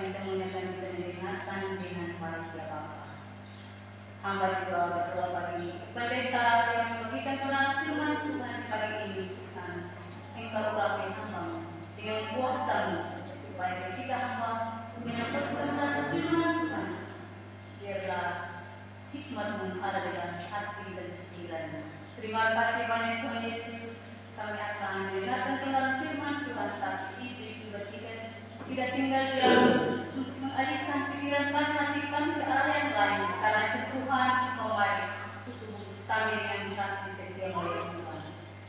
semuanya kami bisa mendengarkan dengan baik ya Bapa. Hamba juga berdoa pagi pendeta yang membagikan kebenaran firman Tuhan pagi ini Tuhan. Engkau urapi hamba dengan kuasa-Mu supaya ketika hamba menyampaikan kebenaran firman Tuhan, biarlah hikmat-Mu ada dalam hati dan pikiran-Mu. Terima kasih banyak Tuhan Yesus. Kami akan mendengarkan kebenaran firman Tuhan, tapi iblis juga tidak tinggal diam untuk mengalihkan pikiran kami, hati kami ke arah yang lain. Karena itu Tuhan, Engkau mari tutup bungkus kami dengan kasih setia oleh Tuhan.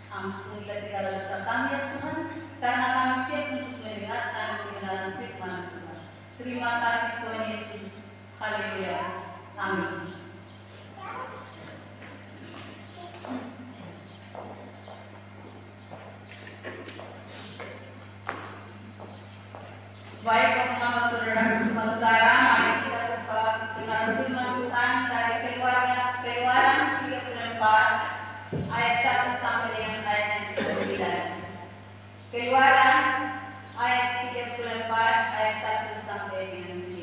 Ampunilah segala dosa kami ya Tuhan, karena kami siap untuk mendengarkan kebenaran firman Tuhan. Terima kasih Tuhan Yesus. Haleluya. Amin. Baik teman-teman saudara, mari kita buka dengan firman Tuhan dari Keluaran 34 ayat 1 sampai dengan ayat yang 9. Keluaran ayat 34 ayat 1 sampai dengan 9.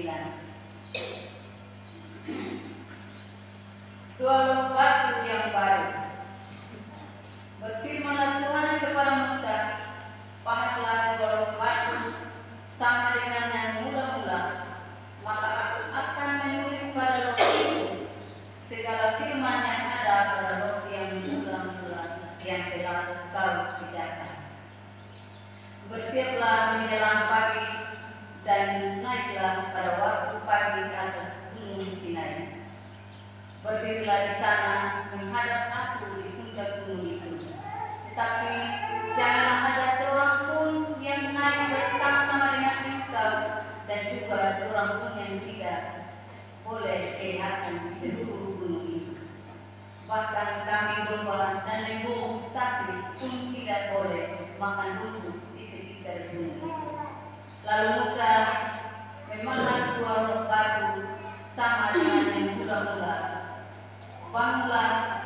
Dua batu yang baru. Berfirmanlah Tuhan kepada Musa, pahatlah dua batu sama dengan yang mula-mula, maka aku akan menulis pada roti itu segala firman yang ada pada roti yang mula-mula yang telah kau kerjakan. Bersiaplah menjelang pagi dan naiklah pada waktu pagi ke atas gunung Sinai. Berdirilah di sana menghadap aku di puncak gunung itu. Tetapi janganlah ada seorang pun yang naik bersama-sama dengan engkau, dan juga seorang pun yang tidak boleh kelihatan di seluruh gunung itu. Bahkan kambing domba dan lembu sapi pun tidak boleh makan rumput di sekitar gunung itu. Lalu Musa memanglah dua batu sama dengan yang mula-mula. Bangunlah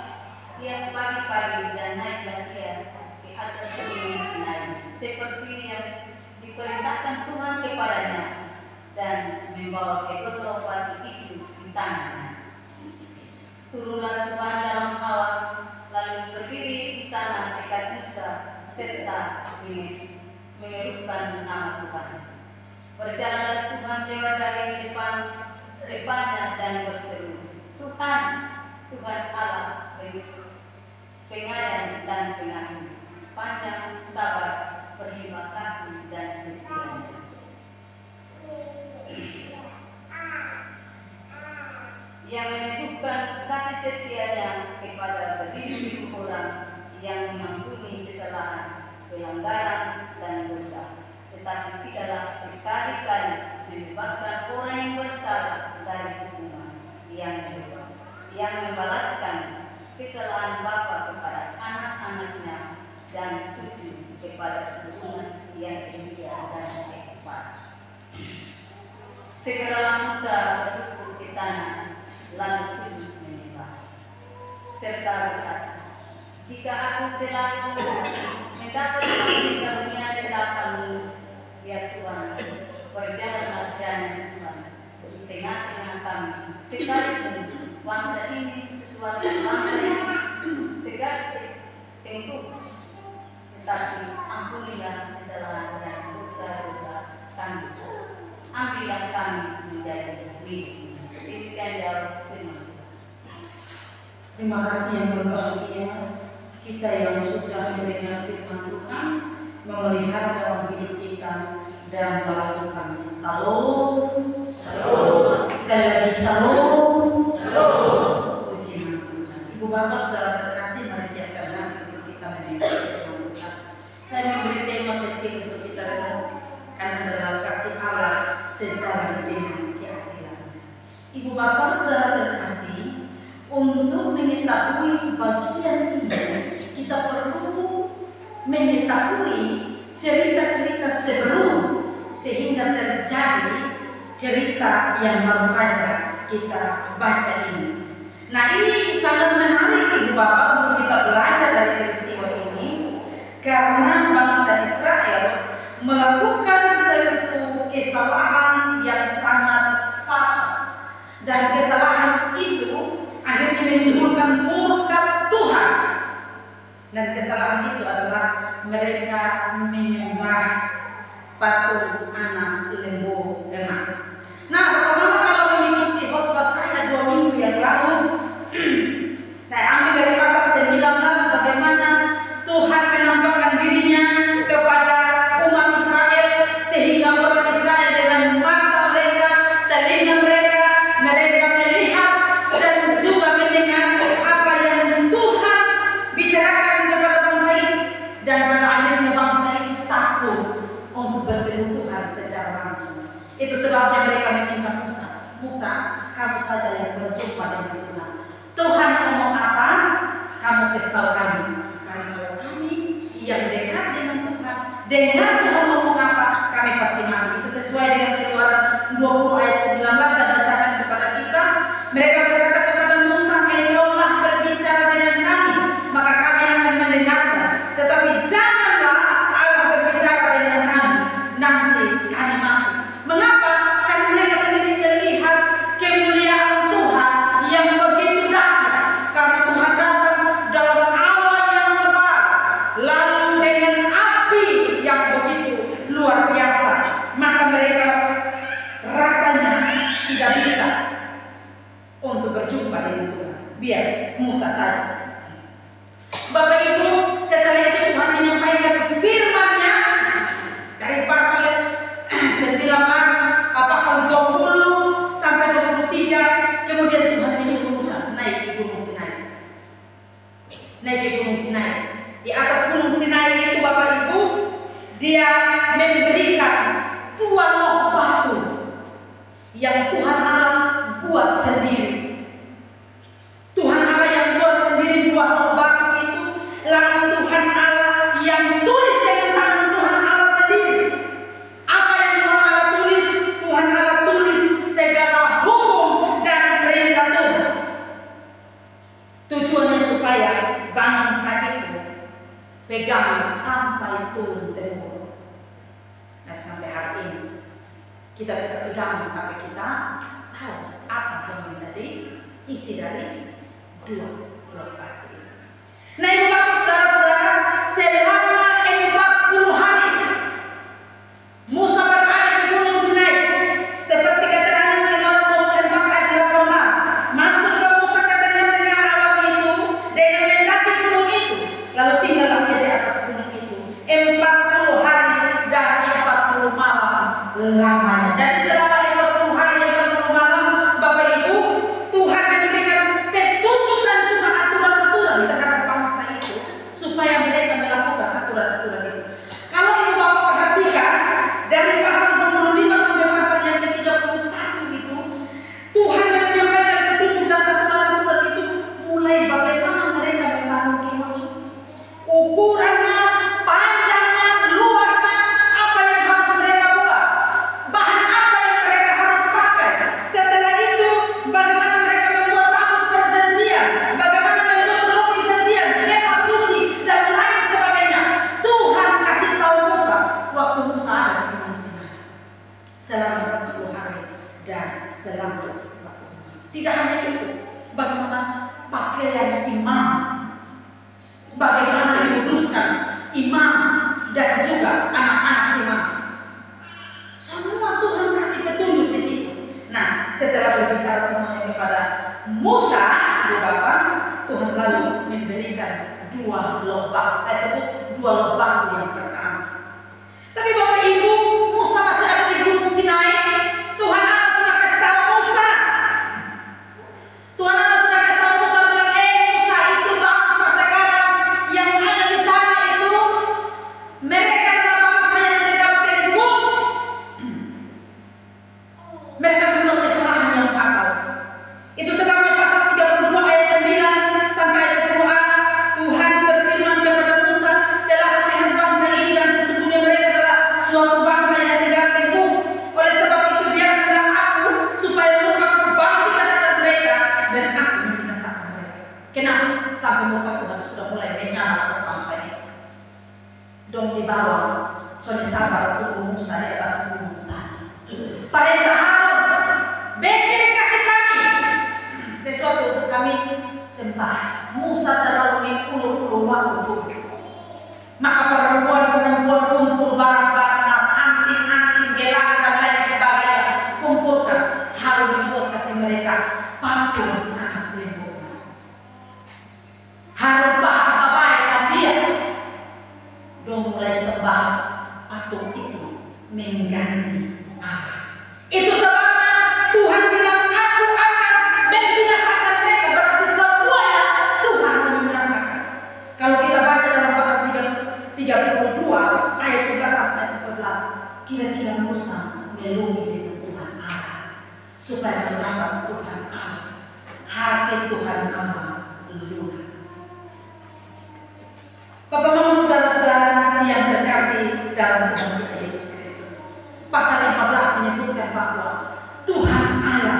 tiap pagi-pagi dan naiklah dia di atas gunung Sinai, seperti yang diperintahkan Tuhan kepadanya, dan membawa kedua batu itu di tangannya. Turunlah Tuhan dalam awan, lalu berdiri di sana dekat Musa serta menyerukan nama Tuhan. Berjalanlah Tuhan lewat dari depannya dan berseru, Tuhan, Tuhan Allah penyayang dan pengasih, panjang sabar, berterima kasih dan setia. Yang meneguhkan kasih setianya kepada beribu-ribu orang yang mengampuni kesalahan, pelanggaran dan dosa, tetapi tidaklah sekali-kali membebaskan orang yang bersalah dari hukuman yang kedua, yang membalaskan kesalahan bapa kepada anak-anaknya dan cucu kepada keturunan yang kedua dan keempat. Segeralah Musa berlutut di tanah, lalu sujud menyembah, serta berkata, jika aku telah mendapat kasih karunia di hadapan-Mu, ya Tuhan, berjalanlah kiranya Tuhan di tengah-tengah kami, sekalipun bangsa ini sesuatu bangsa yang tegak tengkuk, tetapi ampunilah kesalahan dan dosa-dosa kami. Ambillah kami menjadi milik. Demikian jawab firman. Terima kasih yang berbahagia kita yang sudah mendengar firman Tuhan, memelihara dalam hidup kita dan melakukannya. Salam, salam. Sekali lagi salam, salam. Puji nama Tuhan. Ibu Bapak saudara terkasih, mari siapkan hati untuk kita mendengar firman Tuhan. Saya memberi tema kecil untuk kita renungkan adalah kasih Allah sejalan dengan keadilan. Ibu Bapak saudara terkasih, untuk mengetahui bagian ini kita perlu mengetahui cerita-cerita sebelum sehingga terjadi cerita yang baru saja kita baca ini. Nah, ini sangat menarik Ibu Bapak untuk kita belajar dari peristiwa ini, karena bangsa Israel melakukan suatu kesalahan yang patung anak lembu emas. Nah, Bapak-Mama, kalau mengikuti khotbah saya 2 minggu yang lalu, saya ambil dari pasal 19 bagaimana Tuhan menampakkan dirinya kepada umat Israel, sehingga orang Israel dengan mata mereka, telinga mereka, mereka melihat dan juga mendengar apa yang Tuhan bicarakan kepada bangsa ini, dan pada akhirnya bangsa ini takut untuk bertemu Tuhan secara langsung. Itu sebabnya mereka meminta Musa, kamu saja yang berjumpa dengan Tuhan. Tuhan ngomong apa, kamu kasih tahu kami. Karena kalau kami yang dekat dengan Tuhan, dengar Tuhan ngomong apa, kami pasti mati. Itu sesuai dengan Keluaran 20 ayat 19 dan bacakan kepada kita. Mereka berkata kepada Musa, engkaulah berbicara dengan kami, maka kami akan mendengarkan. Tetapi janganlah Allah berbicara dengan kami, nanti kami mati. Mengapa? Karena mereka sendiri melihat kemuliaan Tuhan yang begitu dahsyat. Karena Tuhan datang dalam awan yang tebal, lalu dengan api yang begitu luar biasa. Maka mereka rasanya tidak bisa untuk berjumpa dengan Tuhan. Biar Musa saja. Bapak Ibu, setelah itu Tuhan menyampaikan firman-Nya dari pasal 20 sampai 23. Kemudian Tuhan menyuruh Musa naik ke Gunung Sinai. Naik ke Gunung Sinai. Di atas Gunung Sinai itu Bapak Ibu, dia memberikan 2 loh batu yang Tuhan Allah buat sendiri. Tuhan Allah yang buat sendiri 2 loh batu itu, lalu Tuhan Allah yang tulis dengan tangan Tuhan Allah sendiri. Apa yang Tuhan Allah tulis? Tuhan Allah tulis segala hukum dan perintah Tuhan. Tujuannya supaya bangsa itu pegang sampai turun temurun. Dan sampai hari ini kita tidak pegang, tapi kita tahu apa yang menjadi isi dari 2 loh batu ini. Nah, Ibu Bapak Saudara-saudara, selama 40 hari Musa berada di Gunung Sinai, seperti keterangan Keluaran 24 ayat 18. Masuklah Musa ke tengah-tengah awan itu dengan mendaki gunung itu, lalu tinggallah dia di atas gunung itu 40 hari dan 40 malam lamanya. Jadi selama 40 hari dan 40 malam, Bapak Ibu, Tuhan memberikan petunjuk dan juga aturan-aturan terhadap bangsa itu supaya mereka melakukan aturan-aturan itu. Kalau Ibu Bapak perhatikan dari pasal 25 sampai pasal yang ke-31 itu, Tuhan menyampaikan petunjuk dan aturan-aturan itu, mulai bagaimana mereka membangun kemah suci, ukurannya, panjangnya, luasnya, apa yang harus mereka buat, bahan apa yang mereka harus pakai. Setelah itu, bagaimana mereka membuat tabut perjanjian, bagaimana membuat roti sajian, kemah suci, dan lain sebagainya. Tuhan kasih tahu Musa waktu Musa ada di Gunung Sinai selama 40 hari dan selama 40 malam. Tidak hanya itu, bagaimana pakaian imam, bagaimana dikuduskan imam dan juga anak-anak imam. Semua Tuhan kasih petunjuk di situ. Nah, setelah berbicara semuanya kepada Musa, Ibu Bapak, Tuhan lalu memberikan 2 loh batu. Saya sebut 2 loh batu yang pertama. Tapi Bapak Ibu, Musa masih ada di Gunung Sinai. Tuhan Allah sudah kasih tahu Musa. Tuhan Allah sudah kasih tahu Musa, bilang, Musa, itu bangsa sekarang yang ada di sana itu, mereka adalah bangsa yang tegak tengkuk. Mereka membuat kesalahan yang fatal. Itu sebabnya pasal 32 ayat 9 sampai ayat 10a, Tuhan berfirman kepada Musa, telah kulihat bangsa ini dan sesungguhnya mereka adalah suatu bangsa yang tegak tengkuk. Oleh sebab itu biarkanlah aku supaya muka-Ku bangkit terhadap mereka dan aku membinasakan mereka. Kenapa? Sampai muka Tuhan sudah mulai menyala atas bangsa ini. Dong di bawah, soalnya sabar tunggu Musa di atas gunung sana. Perintah Harun, bikin kasih kami sesuatu untuk kami sembah. Musa terlalu mengulur-ulur waktu. Maka perempuan-perempuan kumpul barang-barang mas, anting-anting menyakiti Allah. Itu sebabnya Tuhan bilang, aku akan membinasakan mereka. Berarti semuanya Tuhan akan membinasakan. Kalau kita baca dalam pasal 32 ayat 11 sampai 14, kira-kira Musa melumi dengan Tuhan Allah supaya mendapat Tuhan Allah, hati Tuhan Allah lunak. Bapak Mama saudara-saudara yang terkasih dalam Tuhan kita Yesus Kristus, pasal 15 menyebutkan bahwa Tuhan Allah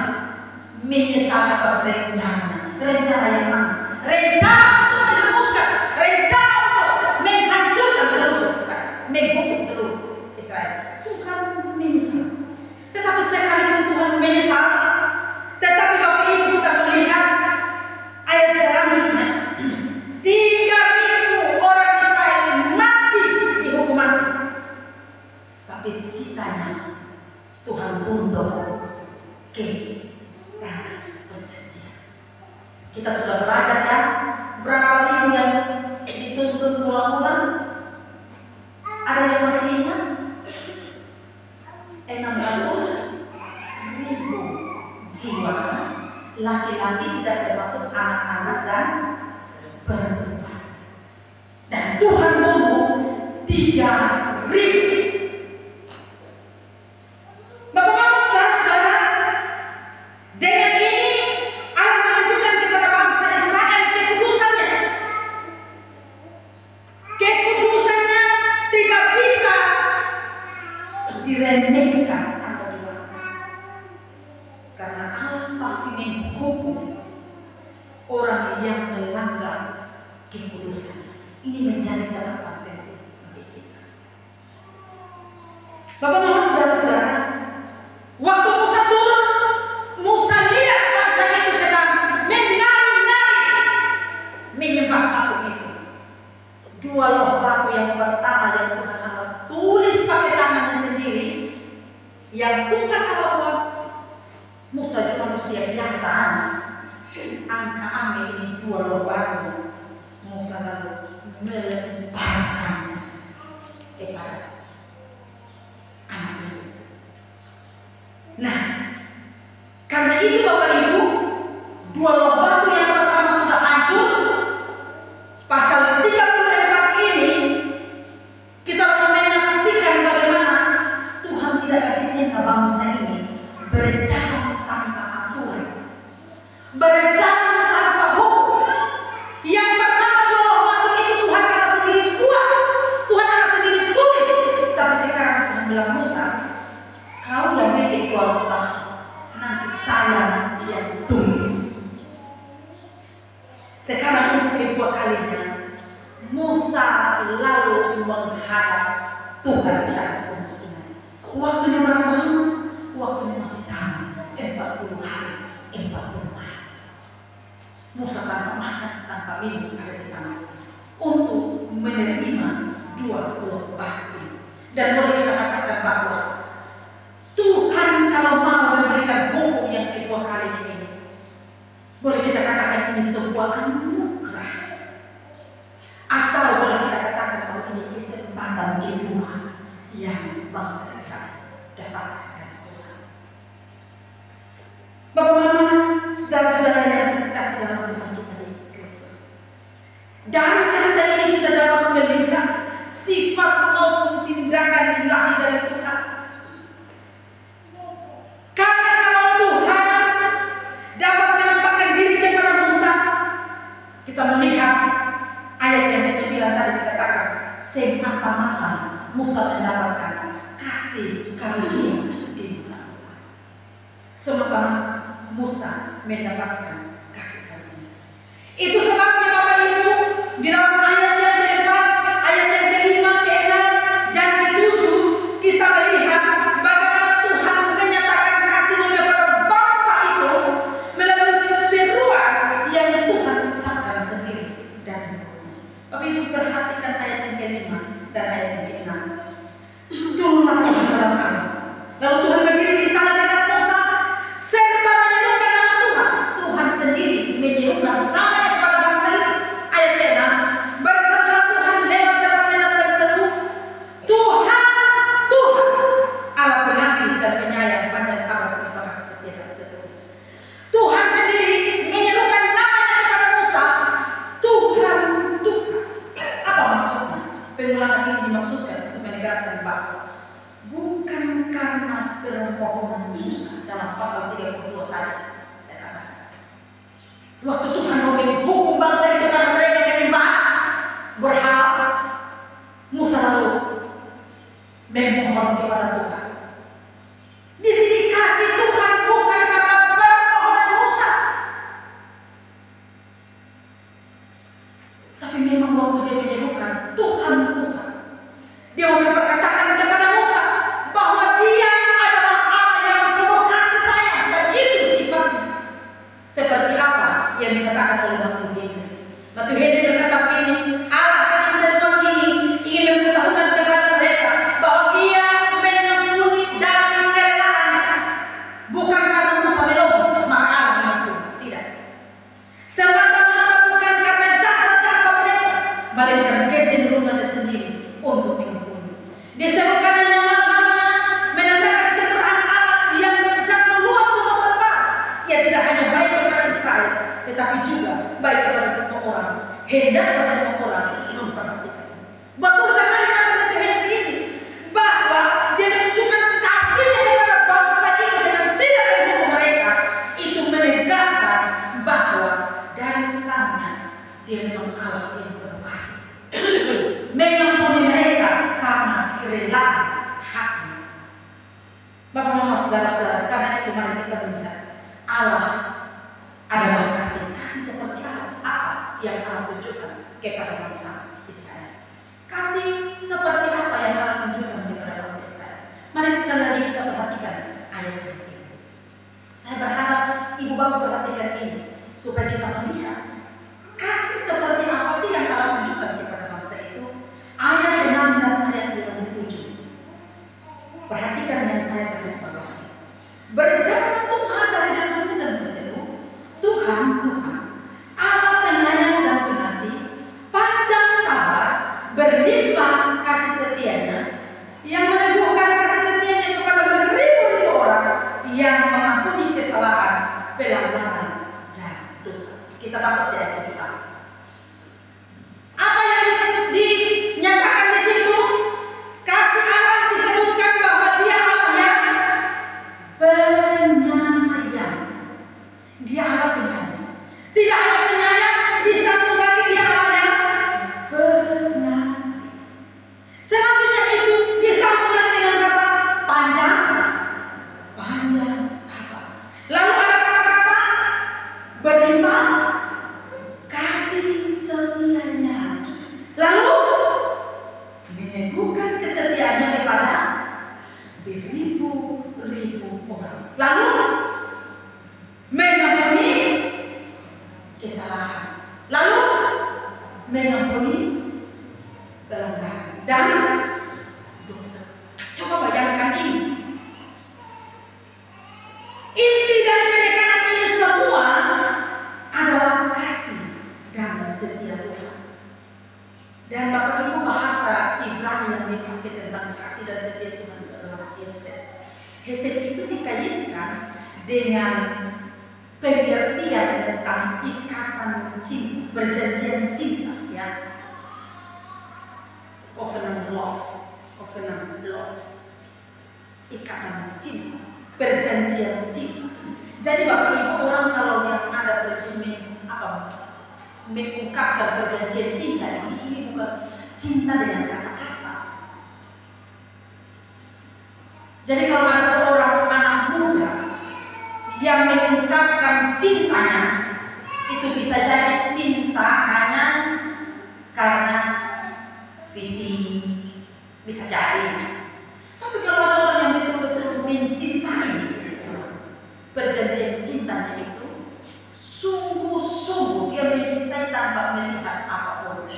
menyesal atas rencana yang mana? Rencana untuk menjerumuskan, rencana untuk menghancurkan seluruh Israel, menghukum seluruh Israel. Tuhan menyesal. Tetapi sekalipun Tuhan menyesal, tetapi Bapak Ibu kita melihat ayat selanjutnya, 3.000 orang Israel mati dihukum mati. Tapi sisanya Tuhan untuk ke tanah perjanjian. Kita sudah belajar ya, berapa ribu yang dituntun mula-mula? Ada yang masih ingat? 600.000 jiwa, laki-laki tidak termasuk anak-anak dan perempuan. Dan Tuhan bunuh 3.000. Bapak Mama saudara-saudara, dengan ini Allah menunjukkan kepada bangsa Israel kekudusannya. Kekudusannya tidak bisa diremehkan atau dilakukan. Karena Allah pasti menghukum orang yang melanggar kekudusan. Ini menjadi catatan penting bagi kita. Bapak Mama saudara-saudara, waktu Musa turun, Musa lihat bangsa itu sedang menari-nari menyembah patung itu. 2 loh batu yang pertama yang Tuhan Allah tulis pakai tangannya sendiri, yang Tuhan Allah buat. Musa cuma manusia biasa, angka ame ini 2 loh batu. Musa lalu melemparkan kepada anak itu. Nah, karena itu Bapak Ibu, 2 loh batu yang pertama sudah hancur. Pasal 34 ini kita menyaksikan bagaimana Tuhan tidak kasih tanda bangsa ini berjalan tanpa aturan, berjalan tanpa hukum. Yang pertama 2 loh batu itu Tuhan Allah sendiri buat, Tuhan Allah sendiri tulis. Tapi sekarang Tuhan bilang, Musa, kau yang bikin 2 loh batu, nanti saya yang tulis. Sekarang untuk kedua kalinya Musa lalu menghadap Tuhan di atas gunung Sinai. Waktunya berapa lama? Waktunya masih sama, 40 hari, 40 malam. Musa tanpa makan, tanpa minum ada di sana untuk menerima 2 loh batu. Dan boleh kita katakan bahwa Tuhan kalau mau memberikan hukum yang kedua kalinya ini, boleh kita katakan ini sebuah anugerah, atau boleh kita katakan kalau ini kesempatan kedua yang bangsa Israel dapatkan dari Tuhan. Bapak Mama, saudara-saudara yang terkasih dalam Tuhan kita Yesus Kristus, dari cerita ini kita dapat melihat sifat maupun tindakan ilahi dari Tuhan. Karena kalau Tuhan dapat menampakkan diri kepada Musa, kita melihat ayat yang ke-9 tadi dikatakan, semata-mata Musa mendapatkan kasih karunia di muka Tuhan. Semata-mata Musa mendapatkan kasih karunia. Itu sebabnya Bapak Ibu, di dalam ayat yang ke-4, ayat yang ke-5, ke-6, dan ke-7, kita melihat bagaimana Tuhan menyatakan kasih-Nya kepada bangsa itu melalui seruan yang Tuhan ucapkan sendiri dan Bapak Ibu perhatikan ayat yang ke-5 dan ayat yang ke-6. Turunlah Tuhan dalam air. Lalu Tuhan berdiri di sana dekat Musa serta menyerukan nama Tuhan. Tuhan sendiri menyerukan namanya kepada bangsa itu. Ayat ke-6, Waktu Tuhan mau menghukum bangsa itu karena mereka menyembah berhala, Musa lalu memohon kepada Tuhan. Di sini kasih Tuhan bukan karena permohonan Musa, tapi memang waktu dia menyerukan Tuhan, dia mau memperkatakan kepada Musa bahwa dia adalah Allah yang penuh kasih sayang, dan itu sifatnya. Seperti apa yang dikatakan oleh Matthew Henry. Matthew Henry berkata begini, Allah dalam sermon ini ingin memberitahukan kepada mereka bahwa ia mengampuni dari kerelaannya, bukan karena Musa belum maka Allah mengampuni. Tidak. Semata-mata bukan karena jasa-jasa mereka, melainkan kecenderungannya sendiri untuk mengampuni. Diserukan nama-namanya menandakan kemurahan Allah yang mencakup luas semua tempat. Ia tidak hanya baik kepada Israel, tetapi juga baik kepada semua orang. Hendaklah semua orang memperhatikan. Betul sekali kata Matthew Henry ini, bahwa dia menunjukkan kasihnya kepada bangsa ini dengan tidak menghukum mereka. Itu menegaskan bahwa dari sananya dia memang Allah yang penuh kasih. Mengampuni mereka karena kerelaan haknya. Bapak Mama saudara-saudara, karena itu mari kita melihat Allah adalah kasih. Kasih seperti apa yang Allah tunjukkan kepada bangsa Israel? Kasih seperti apa yang Allah tunjukkan kepada bangsa Israel? Mari sekali lagi kita perhatikan ayat ini. Saya berharap ibu bapak perhatikan ini supaya kita melihat kasih seperti apa sih yang Allah tunjukkan kepada bangsa itu. Ayat 6 dan ayat 7. Perhatikan yang saya tulis bawah. Berjalan Tuhan dari dalam dan berseru, Tuhan, Tuhan, Allah penyayang dan pengasih, panjang sabar, berlimpah kasih setianya, yang meneguhkan kasih setianya kepada beribu-ribu orang, yang mengampuni kesalahan, pelanggaran, dan dosa. Kita baca di ayat 7. Apa yang dinyatakan di situ? Kasih Allah disebutkan bahwa Dia Allah yang penyayang. Dia Allah penyayang. Tidak hanya penyayang, disambung lagi Dia Allah yang pengasih. Selanjutnya itu disambung lagi dengan kata panjang sabar. Lalu ada kata-kata berlimpah kasih setianya. Lalu meneguhkan kesetiaannya kepada beribu-ribu orang. Lalu mengampuni kesalahan. Lalu mengampuni pelanggaran dan dosa. Coba bayangkan ini. Inti dari penekanan ini semua adalah kasih dan setia Tuhan. Dan Bapak Ibu, bahasa Ibrani yang dipakai tentang kasih dan setia Tuhan adalah hesed. Hesed itu dikaitkan dengan pengertian tentang ikatan cinta, perjanjian cinta, ya. Covenant love, ikatan cinta, perjanjian cinta. Jadi Bapak Ibu, orang kalau yang ada bersemi mengungkapkan perjanjian cinta ini bukan cinta dengan kata-kata. Jadi kalau ada seorang anak muda yang mengungkapkan cintanya, itu bisa jadi cinta hanya karena visi, bisa jadi. Tapi kalau ada orang yang betul-betul mencintai perjanjian cintanya itu sungguh-sungguh, dia mencintai tanpa melihat apapun.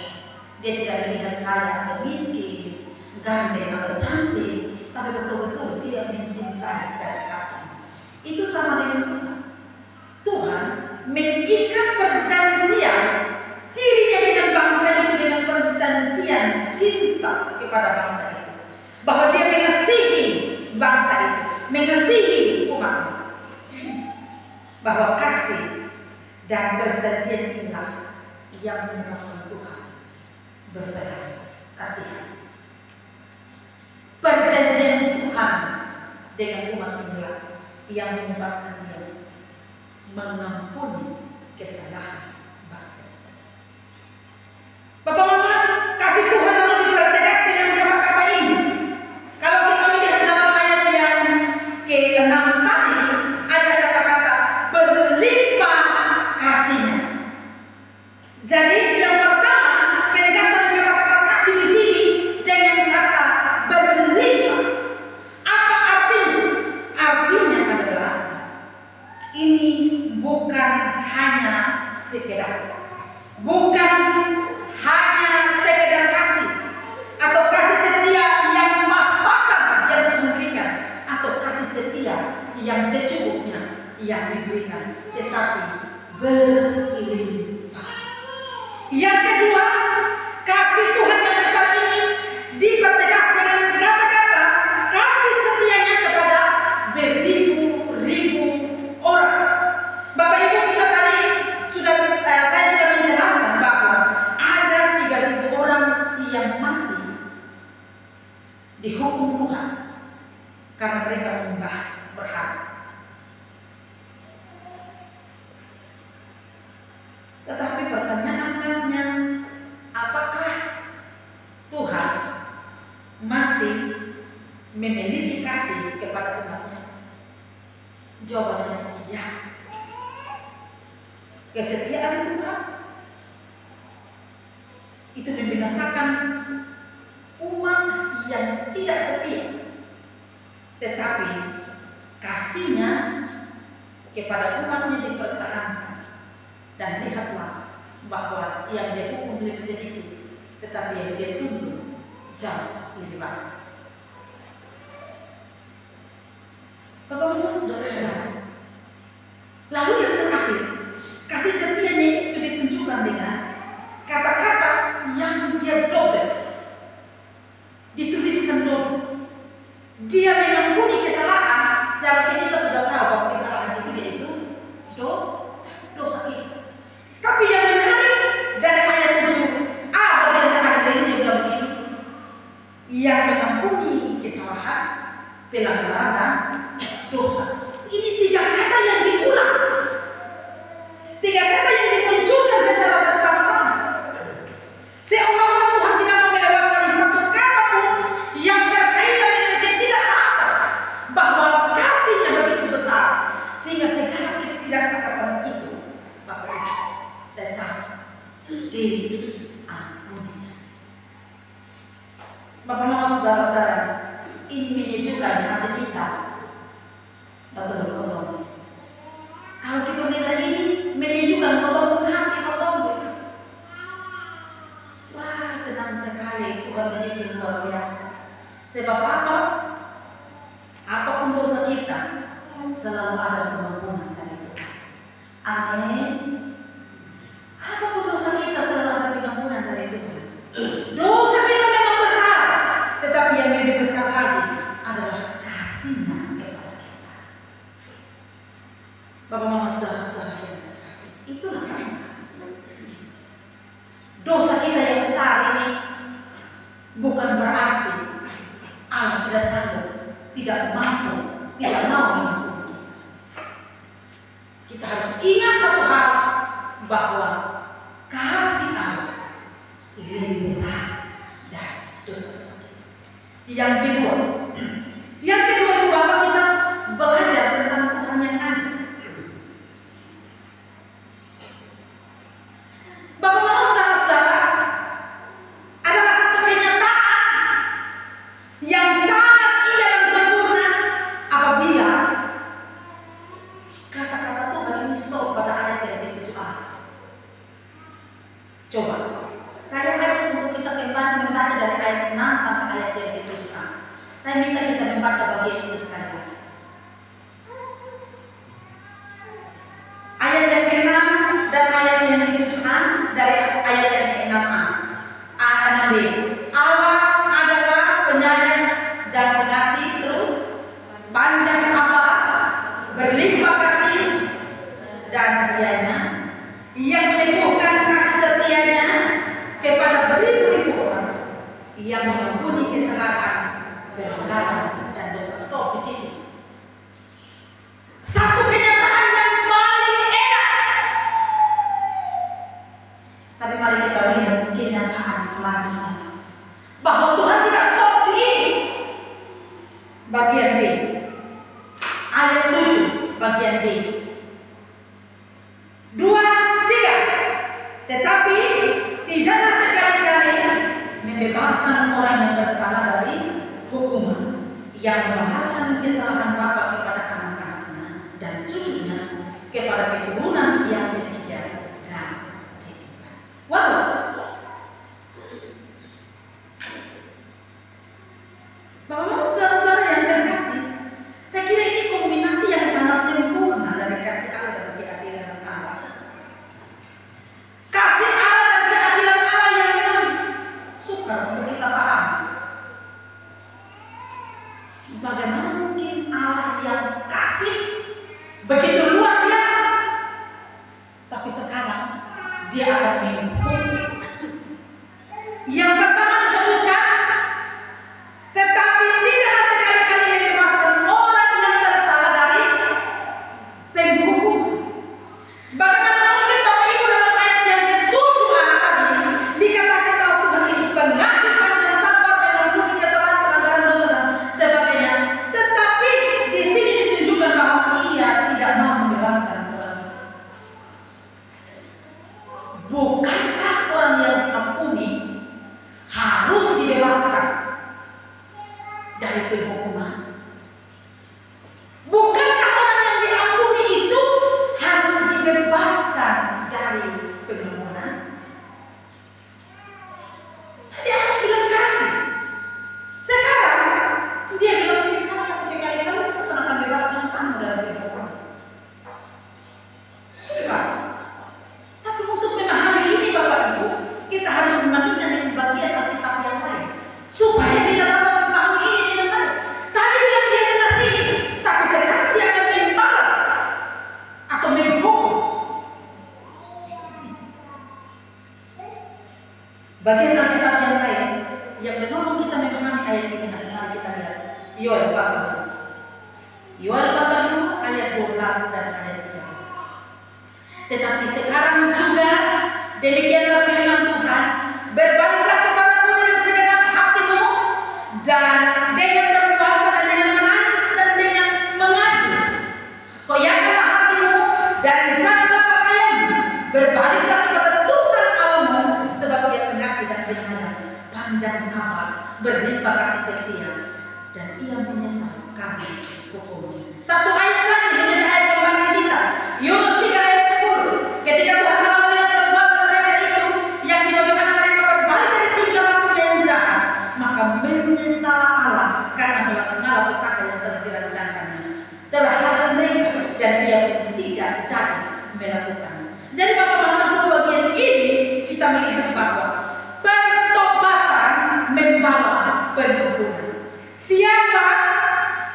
Dia tidak melihat kaya atau miskin, ganteng atau cantik, tapi betul-betul dia mencintai dari hati. Itu sama dengan Tuhan. Tuhan mengikat perjanjian dirinya dengan bangsa itu dengan perjanjian cinta kepada bangsa itu, bahwa dia mengasihi bangsa itu, mengasihi umat, bahwa kasih dan perjanjian inilah yang menyebabkan Tuhan berbelas kasihan. Perjanjian Tuhan dengan umat inilah yang menyebabkan Dia mengampuni kesalahan bangsa. Bapak Mama, kasih Tuhan lalu dipertegas dengan kata-kata ini. Kalau kita melihat dalam ayat yang ke-6 tadi, ada kata-kata berlimpah kasihnya. Jadi yang pertama, penegasan kata-kata kasih di sini dengan kata berlimpah. Apa artinya? Artinya adalah ini bukan hanya sekedar, bukan hanya sekedar kasih atau kasih setia yang pas-pasan yang diberikan atau kasih setia yang secukupnya yang diberikan, tetapi berlimpah. Yang kedua, kasih Tuhan yang besar ini dipertegas dengan kata-kata kasih setianya kepada beribu-ribu orang. Bapak Ibu, kita tadi saya sudah menjelaskan bahwa ada 3.000 orang yang mati dihukum Tuhan karena mereka menyembah berhala. Tetapi pertanyaannya, apakah Tuhan masih memiliki kasih kepada umatnya? Jawabannya ya. Kesetiaan Tuhan itu membinasakan umat yang tidak setia, tetapi kasihnya kepada umatnya dipertahankan. Dan lihatlah bahwa yang dia hukum lebih sedikit, tetapi yang dia sungguh jauh lebih banyak. Bapak-Bapak, saudara-saudara, lalu yang terakhir, kasih setianya itu ditunjukkan dengan kata-kata yang dia double, dituliskan double. Dia mengampuni kesalahan. Seharusnya kita sudah tahu bahwa kesalahan itu yaitu dosa kita. Tapi yang menarik dari ayat 7a bagian terakhir ini dia bilang begini, yang mengampuni kesalahan, pelanggaran dan dosa. Ini 3 kata yang diulang, 3 kata yang dimunculkan secara bersama-sama. Seolah-olah Tuhan tidak mau melewatkan satu kata pun yang berkaitan dengan ketidaktaatan, bahwa kasihnya begitu besar sehingga segala ketidaktaatan itu tetap diampuninya. Bapak-bapak, saudara-saudara, ini menyejukkan hati kita. Betul kosong. Kalau kita mendengar ini menyejukkan kotor hati kosong. Wah, senang sekali Tuhan menjadi luar biasa. Sebab apa? Apapun dosa kita, selalu ada pengampunan dari Tuhan. Amin. Apapun dosa kita, selalu ada pengampunan dari Tuhan. Dosa kita memang besar, tetapi yang lebih besar lagi adalah kasihnya kepada kita. Bapak, mama, saudara-saudara yang terkasih, itulah kasih. Dosa kita yang besar ini bukan berarti Allah tidak sanggup, tidak mampu, tidak mau mengampuni kita. Kita harus ingat satu hal, bahwa kasih Allah lebih besar dari dosa-dosa kita. Yang kedua, Bapak, kita belajar tentang Tuhan yang adil. Bapak, saudara-saudara, adalah satu kenyataan yang sangat indah dan sempurna apabila kata-kata Tuhan ini stop pada ayat yang ke-7a. Coba, saya ajak untuk kita kembali membaca dari ayat 6 sampai ayat yang ke-7a. Saya minta kita membaca bagian ini sekali lagi. Ayat yang ke-6 dan ayat yang ke-7a, dari ayat yang ke-6a. A dan B. Allah adalah penyayang dan pengasih, terus panjang sabar, berlimpah kasih dan setianya, yang meneguhkan kasih setianya kepada beribu-ribu orang, yang mengampuni kesalahan, pelanggaran dan dosa. Stop di sini. Satu kenyataan yang paling enak ayat 7 bagian B. 2, 3. Tetapi tidaklah sekali-kali membebaskan orang yang bersalah dari hukuman, yang membebaskan kesalahan bapa kepada anak-anaknya dan cucunya kepada keturunan yang ketiga dan ketiga. Wow. Bapak-bapak, saudara-saudara yang terkasih, saya kira ini kombinasi yang sangat sempurna dari kasih Allah dan keadilan Allah. Kasih Allah dan keadilan Allah yang memang sukar untuk kita pahami. Bagaimana mungkin Allah yang kasih begitu luar biasa, tapi sekarang Dia akan menghukum. Yang pertama disebutkan, tetapi tidaklah sekali-kali membebaskan orang yang bersalah dari penghukum. Bagaimana mungkin Bapak Ibu dalam ayat yang ke-7a tadi dikatakan bahwa Tuhan itu pengasih, panjang sabar, pengampuni kesalahan, pelanggaran dosa dan sebagainya. Tetapi di sini ditunjukkan bahwa Ia tidak mau membebaskan orang itu. Bukankah orang yang diampuni harus dibebaskan dari penghukuman? Bukankah orang yang diampuni itu harus dibebaskan dari penghukuman? Tadi Allah bilang kasih. Sekarang Dia bilang sekali-kali Tuhan akan bebaskan kamu dari penghukuman. Sudah. Tapi untuk memahami ini Bapak Ibu, kita harus membandingkan dengan bagian Alkitab yang lain supaya kita dapat memahami ini dengan baik. Tadi bilang Dia mengasihi, tapi sekarang Dia akan membalas atau menghukum. Bagian Alkitab yang lain yang menolong kita memahami ayat ini adalah kita lihat Yoel pasal 5. Yoel pasal 5 ayat 12 dan ayat 13. Tetapi sekarang juga demikianlah firman Tuhan, berbaliklah kepadaku dengan segenap hatimu dan dengan berpuasa dan dengan menangis dan dengan mengadu. Koyakkanlah hatimu dan janganlah pakaianmu. Berbaliklah kepada Tuhan Allahmu, sebab Ia pengasih dan penyayang, panjang sabar, berlimpah kasih setia, dan Ia menyesal kami hukumnya. Satu ayat lagi menjadi ayat pembanding kita, Yunus 3 ayat 10. Ketika Tuhan Allah melihat perbuatan mereka itu, yakni bagaimana mereka berbalik dari tingkah lakunya yang jahat, maka menyesal Allah karena malapetaka yang telah direncanakannya telah ada mereka, dan Ia pun tidak jadi melakukan. Jadi Bapak-bapak, dua bagian ini kita melihat bahwa pertobatan membawa penghukuman. Siapa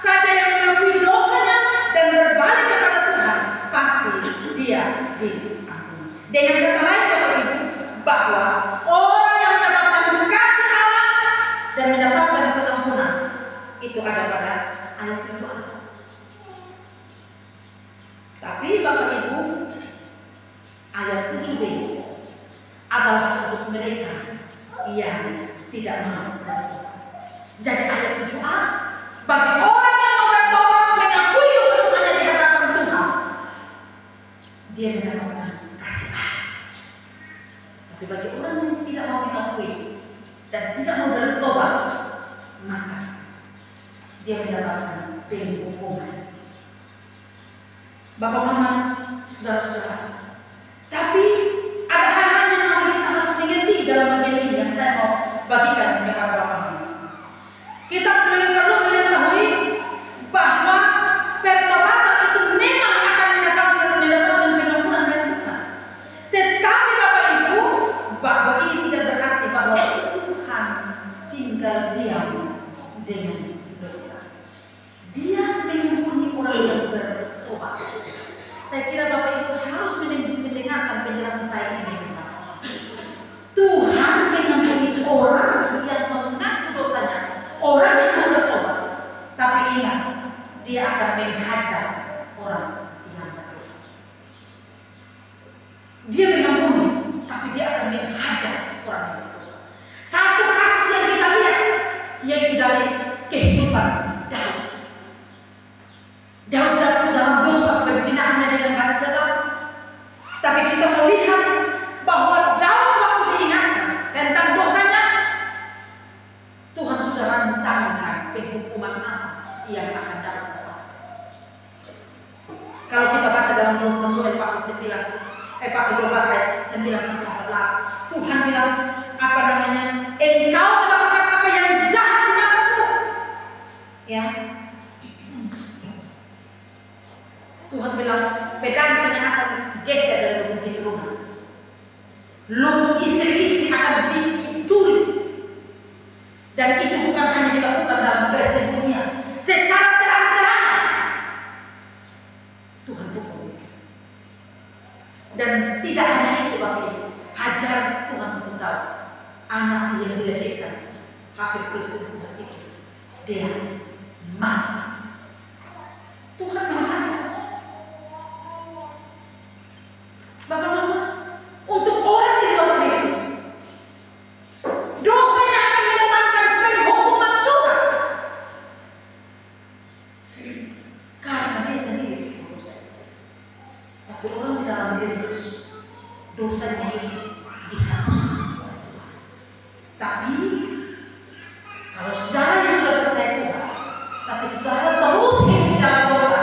saja yang mengakui dosanya dan berbalik kepada Tuhan, pasti dia diampuni. Dengan kata lain Bapak Ibu, bahwa orang yang mendapatkan kasih Allah dan mendapatkan pengampunan itu ada pada ayat 7a. Tapi Bapak Ibu, ayat 7b adalah untuk mereka yang tidak mau bertobat. Jadi ayat 7a bagi orang yang mau bertobat, mengakui dosa-dosanya di hadapan Tuhan, dia mendapatkan kasih Allah. Tapi bagi orang yang tidak mau mengakui dan tidak mau bertobat, maka dia mendapatkan penghukuman. Bapak, Mama, saudara-saudara, tapi ada hal-hal yang kita harus mengerti dalam bagian ini yang saya mau bagikan kepada Bapak. Kita perlu mengetahui bahwa pertobatan itu memang akan mendapatkan pengampunan dari Tuhan. Tetapi Bapak Ibu, bahwa ini tidak berarti bahwa Tuhan tinggal diam dengan dosa. Dia mengampuni orang yang bertobat. Saya kira Bapak Ibu harus mendengarkan penjelasan saya ini. Tuhan mengampuni orang yang mengaku dosanya, orang yang mau bertobat. Tapi ingat, Dia akan menghajar orang yang berdosa. Dia mengampuni, tapi Dia akan menghajar orang yang berdosa. Satu kasus yang kita lihat yaitu dari kehidupan Daud. Daud melihat bahwa Daud waktu diingatkan tentang dosanya, Tuhan sudah rancangkan penghukuman apa yang akan dapat. Kalau kita baca dalam 2 Samuel pasal 12 ayat 9 sampai 14, Tuhan bilang apa namanya? Engkau melakukan apa yang jahat di matamu. Ya. Tuhan bilang pedang saya akan geser dari lubuk keturunan. Lubuk istri-istri akan dicuri. Dan itu bukan hanya dilakukan dalam persembunyian, secara terang-terangan Tuhan pukul. Dan tidak hanya itu, Bapak Ibu, hajar Tuhan untuk Daud, anak yang dilahirkan hasil perselingkuhan itu, dia mati. Tuhan menghajar. Bapak Mama, untuk orang di luar Kristus, dosanya akan mendatangkan penghukuman Tuhan. Karena dia sendiri berdosa. Tapi orang di dalam Kristus, dosanya ini dihapuskan. Tapi kalau saudara yang sudah percaya Tuhan, tapi saudara terus hidup di dalam dosa,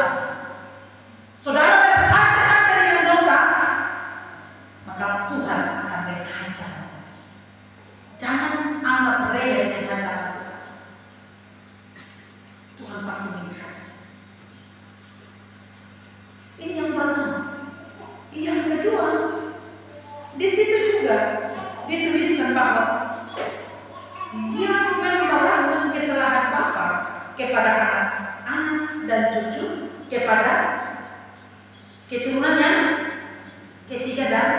saudara bersantai-santai dengan dosa, maka Tuhan akan menghajar. Jangan anggap remeh dengan hajaran Tuhan. Tuhan pasti menghajar. Ini yang pertama. Yang kedua, di situ juga dituliskan bahwa yang membalaskan kesalahan bapa kepada anak dan cucu, kepada keturunan yang ketiga dan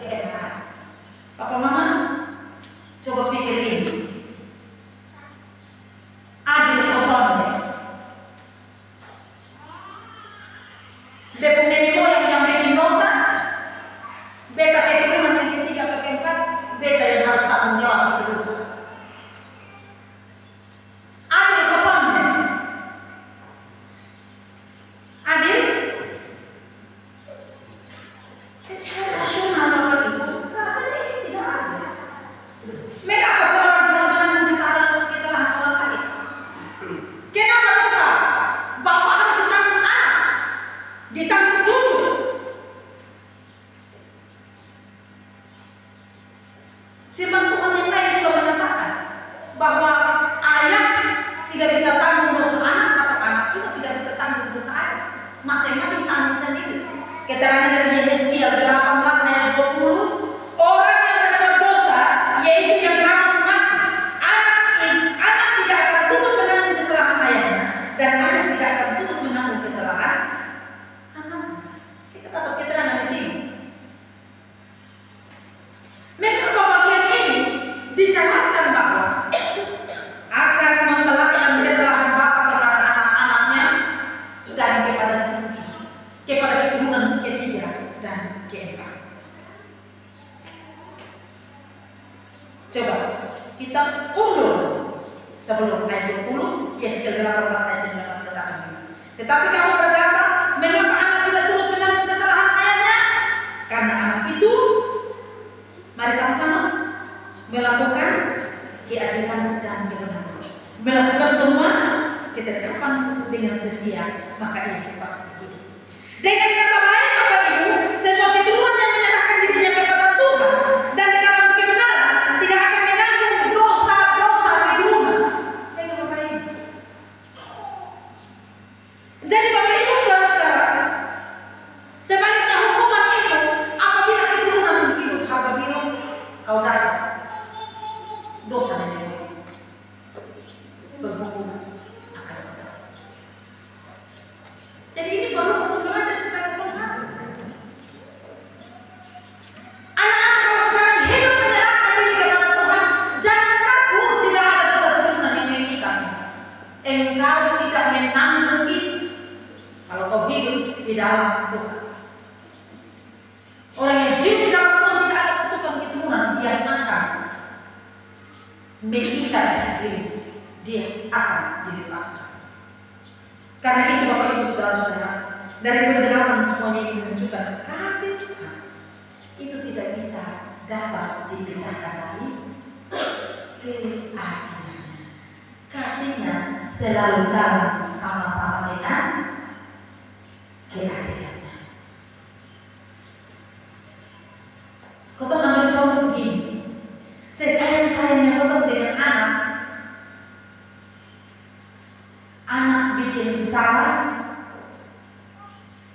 keempat. Papa Mama, coba pikirin. Adil kosong. Beta nenek moyang yang bikin dosa, beta keturunan yang ketiga ke keempat, beta yang harus tanggung jawab itu dosa. Adil kosong. Adil secara rasional, Bapak Ibu, rasanya ini tidak ada. Mengapa seorang harus menanggung kesalahan orang lain? Kenapa dosa bapak harus ditanggung anak, ditanggung cucu? Firman Tuhan yang lain juga mengatakan bahwa ayah tidak bisa tanggung dosa anak, atau anak juga tidak bisa tanggung dosa ayah. Masing-masing tanggung sendiri. Keterangan dari Yehezkiel 18 ayat 20, orang yang berbuat dosa, yaitu yang harus mati, anak tidak akan turut menanggung kesalahan ayahnya, dan ayah tidak akan turut menanggung kesalahan anaknya. Kita dapat keterangan di sini. Mengapa bagian ini dijelaskan bahwa akan membalaskan kesalahan bapak kepada anak-anaknya dan kepada cucu, kepada keturunan ketiga dan keempat. Coba kita undur sebelum ayat 20, Yeskel 18 ayat 19 katakan. Tetapi kamu berkata, mengapa anak tidak turut menanggung kesalahan ayahnya? Karena anak itu, mari sama-sama melakukan keadilan dan kebenaran, melakukan semua ketetapan dengan setia, maka ia pasti hidup. Dengan kata lain, Bapak Ibu, semua keturunan yang menyerahkan dirinya kepada Tuhan dan di dalam kebenaran tidak akan menanggung dosa-dosa keturunan. Dengan Bapak Ibu. Jadi Bapak Ibu, saudara-saudara, sebaliknya hukuman itu apabila keturunan hidup harga biru, kau dapat dosa dan berhukuman akan datang. Jadi ini perlu betul belajar supaya betul tahu. Anak-anak kalau sekarang hidup menyerahkan diri kepada Tuhan, jangan takut tidak ada dosa keturunan yang mengikat. Engkau tidak menanggung itu kalau kau hidup di dalam Tuhan. Orang yang hidup di dalam Tuhan tidak ada kutukan keturunan yang akan mengikat diri, dia akan dilepaskan. Karena itu Bapak Ibu saudara-saudara, dari penjelasan semuanya ini menunjukkan kasih Tuhan kasihnya selalu jalan sama-sama dengan keadilannya. Kau ambil contoh begini, sesayang-sayangnya kau dengan anak bikin salah,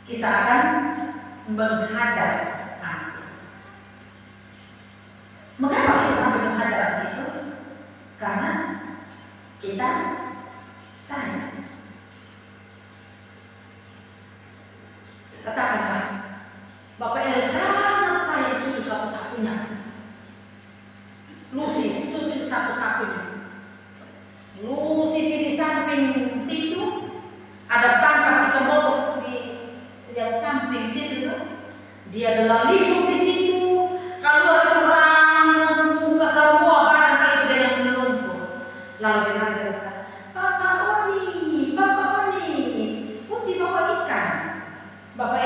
kita akan menghajar anak. Mengapa kita sampai menghajar anak itu? Karena kita sayang. Katakanlah, Bapak El sangat sayang cucu satu-satunya. Lucy, cucu satu-satunya. Lucy di samping situ, ada tangkap di komodo di yang samping situ. Dia adalah lihat di situ. Kalau ada rambut, muka semua badan itu dia yang melumpuh. Lalu dia berkata, Papa Oni, uji bawa ikan. Bapak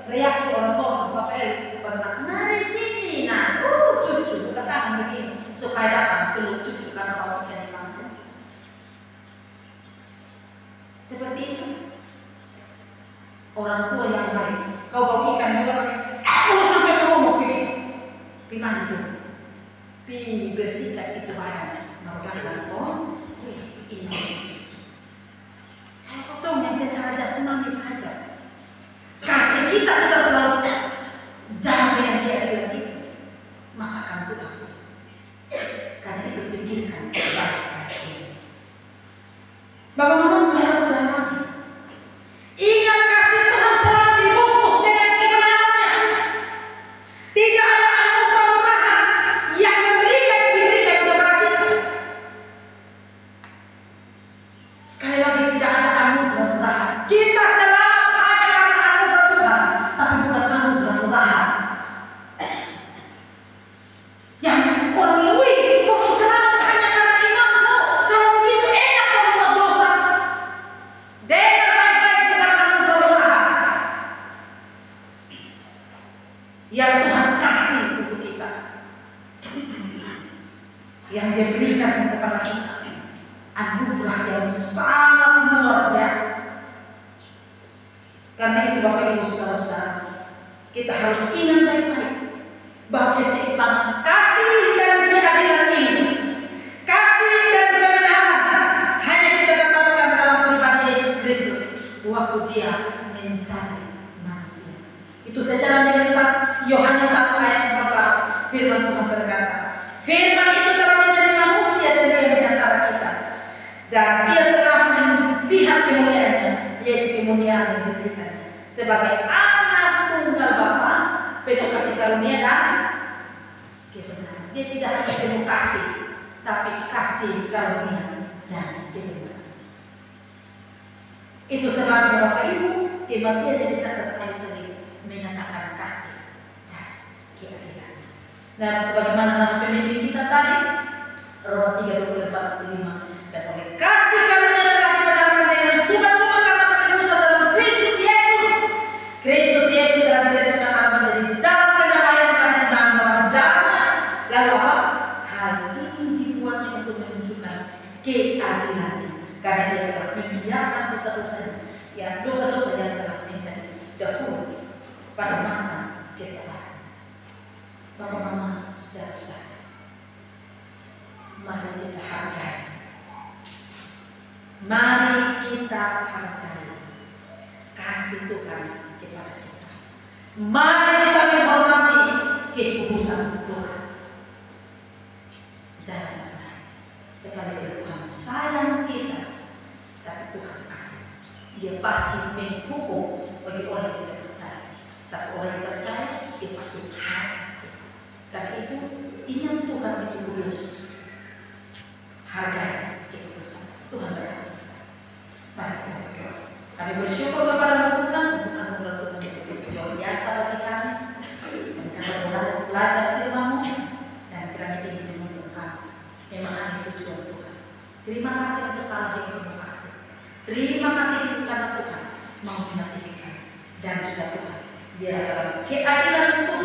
reaksi orang tua, Bapak berkata, nah di sini, nah, cucu, katakan begini, supaya datang peluk cucu karena bawa ikan di lampu. Seperti itu. Orang tua yang baik, kau bawa ikan juga baik. Kamu sampai ngomong segini, pi mandi dulu, pi bersihkan itu badan. Maka oh, ini. Kalau kau tahu yang secara jasmani saja, kasih kita selalu jangan dengan keadilan itu, masakan Tuhan. Karena itu pikirkan baik-baik. Bapak Mama saudara-saudara, ingat kasih Tuhan selalu dibungkus dengan kebenarannya. Tidak ada anugerah murahan yang diberikan kepada kita. Sekali lagi tidak ada anugerah murahan. Kita selamat hanya karena anugerah Tuhan, tapi bukan anugerah murahan. Yang orang lebih kosong selamat hanya karena iman. Kalau begitu enak membuat dosa. Dengar baik-baik, bukan anugerah murahan yang Tuhan kasih untuk kita, yang Dia berikan kepada kita, anugerah yang sangat luar biasa. Karena itu Bapak Ibu saudara-saudara, kita harus ingat baik-baik bahwa keseimbangan kasih dan keadilan ini, kasih dan kebenaran hanya kita dapatkan dalam pribadi Yesus Kristus waktu Dia mencari manusia. Itu secara dengan Yohanes 1 ayat 14, firman Tuhan berkata, firman itu telah menjadi manusia dan Dia di antara kita, dan Dia telah melihat kemuliaannya, yaitu kemuliaan yang diberikannya sebagai anak tunggal Bapa, penuh kasih karunia dan kebenaran. Dia tidak hanya penuh kasih, tapi kasih karunia dan kebenaran. Itu sebabnya Bapak Ibu, kematian dari atas kayu salib menyatakan kasih dan keadilan. Dan sebagaimana nas pemimpin kita tadi, Roma 3:24-25, dan oleh kasih karunia telah dibenarkan dengan cuma-cuma karena penebusan dalam Kristus Yesus. Kristus Yesus telah ditentukan Allah menjadi jalan pendamaian karena dalam darahnya. Lalu apa? Hal ini dibuatnya untuk menunjukkan keadilan, karena Dia telah membiarkan dosa-dosanya, ya dosa-dosa yang telah menjadi dahulu pada masa kesabaran. Bapak Mama saudara-saudara, mari kita hargai. Mari kita hargai kasih Tuhan kepada kita. Mari kita menghormati keputusan Tuhan. Jangan lupa, sekali Tuhan sayang kita, tapi Tuhan adil. Dia pasti menghukum bagi orang yang tidak percaya. Tapi orang yang percaya, dia pasti hajar. Karena itu, ingat Tuhan itu kudus. Hargai keputusan Tuhan berkata. Mari kita berdoa. Kami bersyukur kepada Tuhan untuk anugerah Tuhan yang luar biasa bagi kami. Dan kami belajar firman-Mu dan kiranya ini menuntun kami. Memang hanya tujuan Tuhan. Terima kasih untuk Allah yang penuh kasih. Terima kasih untuk karena Tuhan mau mengasihi kami. Dan juga Tuhan, biar dalam keadilan